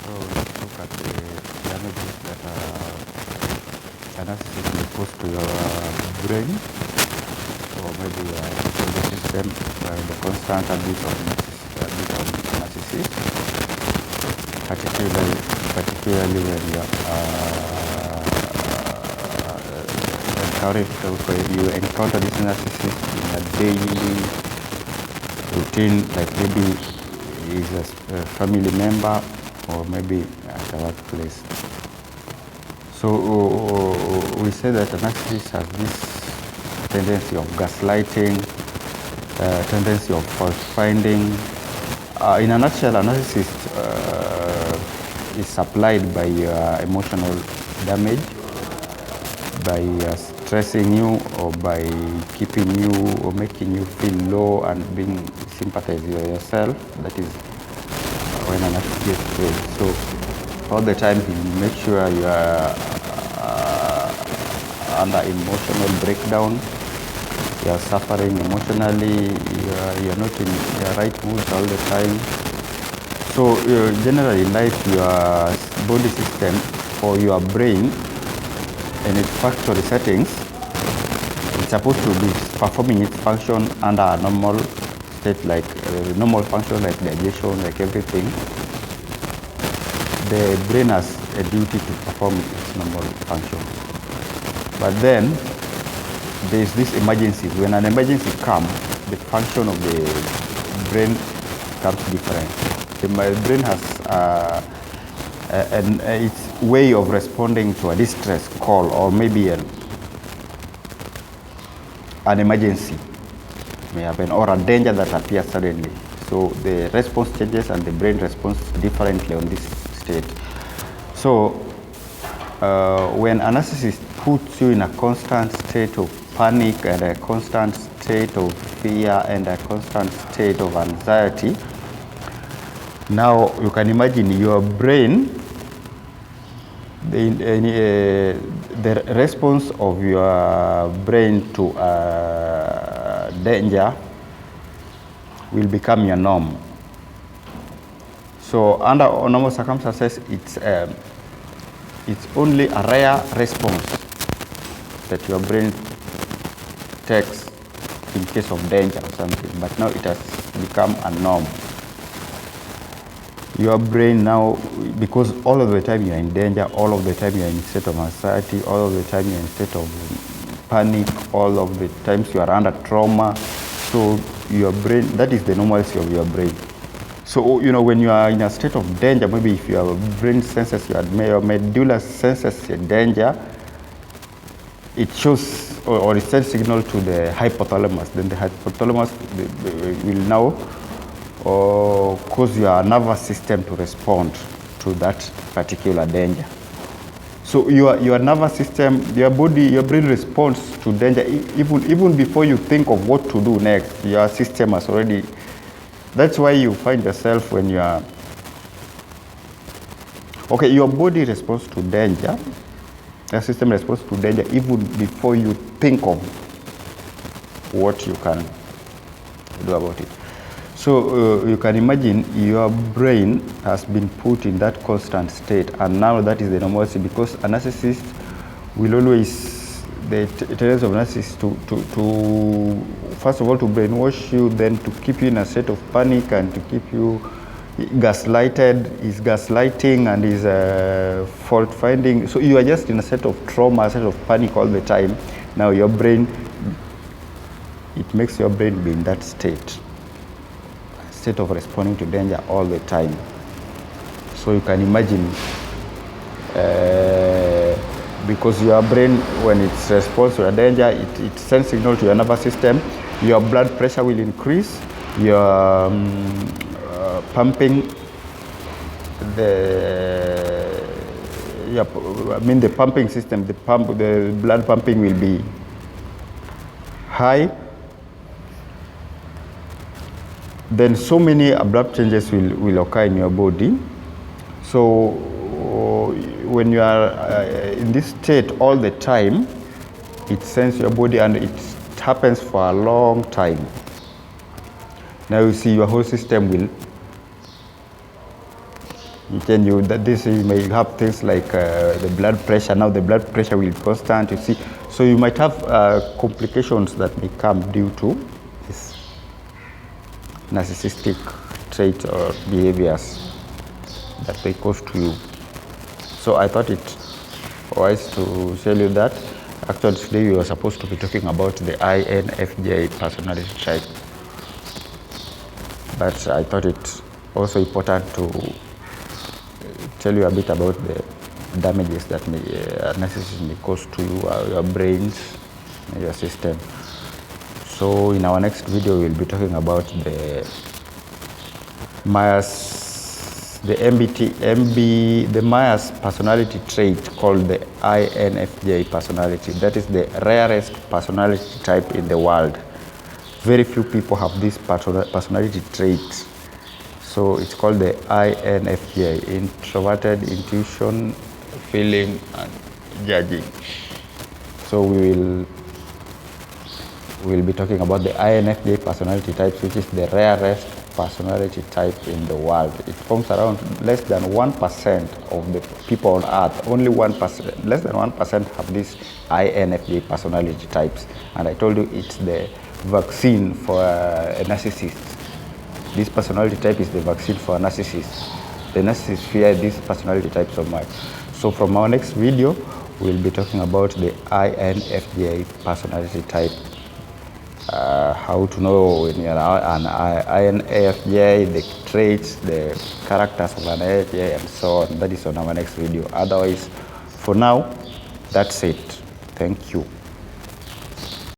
So let's look at the damages that a narcissist may cause to your brain, or maybe your nervous system, the constant abuse of narcissist, particularly when you encounter this narcissist in a daily routine, like maybe is a family member or maybe at a workplace. So we say that a narcissist has this tendency of gaslighting, tendency of fault finding. In a nutshell, a narcissist is supplied by emotional damage, by stressing you, or by keeping you or making you feel low and being sympathize yourself. That is when a narcissist plays. So all the time he makes sure you are under emotional breakdown, you are suffering emotionally, you are not in your right mood all the time. So generally in life, your body system or your brain in its factory settings, it's supposed to be performing its function under a normal state, like normal function, like digestion, like everything. The brain has a duty to perform its normal function. But then there is this emergency. When an emergency comes, the function of the brain becomes different. The brain has its way of responding to a distress call, or maybe an emergency may happen, or a danger that appears suddenly. So the response changes and the brain responds differently on this state. So when a narcissist puts you in a constant state of panic and a constant state of fear and a constant state of anxiety, now you can imagine your brain, the response of your brain to danger will become your norm. So under normal circumstances, it's only a rare response that your brain takes in case of danger or something, but now it has become a norm. Your brain now, because all of the time you're in danger, all of the time you're in a state of anxiety, all of the time you're in a state of panic, all of the times you are under trauma, so your brain, that is the normalcy of your brain. So, you know, when you are in a state of danger, maybe if your brain senses, your medulla senses a danger, it shows or it sends signal to the hypothalamus. Then the hypothalamus will now cause your nervous system to respond to that particular danger. So your nervous system, your body, your brain responds to danger even before you think of what to do next. Your system has already. That's why you find yourself when you are okay. Your body responds to danger. Your system responds to danger even before you think of what you can do about it. So you can imagine your brain has been put in that constant state, and now that is the normalcy, because a narcissist will always, the tendency of narcissists to first of all to brainwash you, then to keep you in a state of panic and to keep you gaslighted, is gaslighting and is fault finding. So you are just in a state of trauma, a state of panic all the time. Now your brain, it makes your brain be in that state of responding to danger all the time. So you can imagine, because your brain, when it responds to a danger, it sends signal to your nervous system. Your blood pressure will increase. Your pumping, the pumping system, the blood pumping will be high. Then so many abrupt changes will occur in your body. So when you are in this state all the time, it sends your body, and it happens for a long time. Now you see your whole system will Then you may have things like the blood pressure. Now the blood pressure will be constant, you see. So you might have complications that may come due to this narcissistic traits or behaviors that they cause to you. So I thought it wise to tell you that. Actually today we were supposed to be talking about the INFJ personality type, but I thought it also important to tell you a bit about the damages that narcissism may cause to you, your brains, your system. So in our next video we'll be talking about the Myers, the Myers personality trait called the INFJ personality. That is the rarest personality type in the world. Very few people have this personality trait. So it's called the INFJ, introverted, intuition, feeling, and judging. So we'll be talking about the INFJ personality type, which is the rarest personality type in the world. It forms around less than 1% of the people on earth. Only 1%, less than 1% have these INFJ personality types. And I told you it's the vaccine for a narcissist. This personality type is the vaccine for a narcissist. The narcissist fear this personality type so much. So from our next video, we'll be talking about the INFJ personality type. How to know when you're an INFJ, the traits, the characters of an INFJ, and so on. That is on our next video. Otherwise, for now, that's it. Thank you.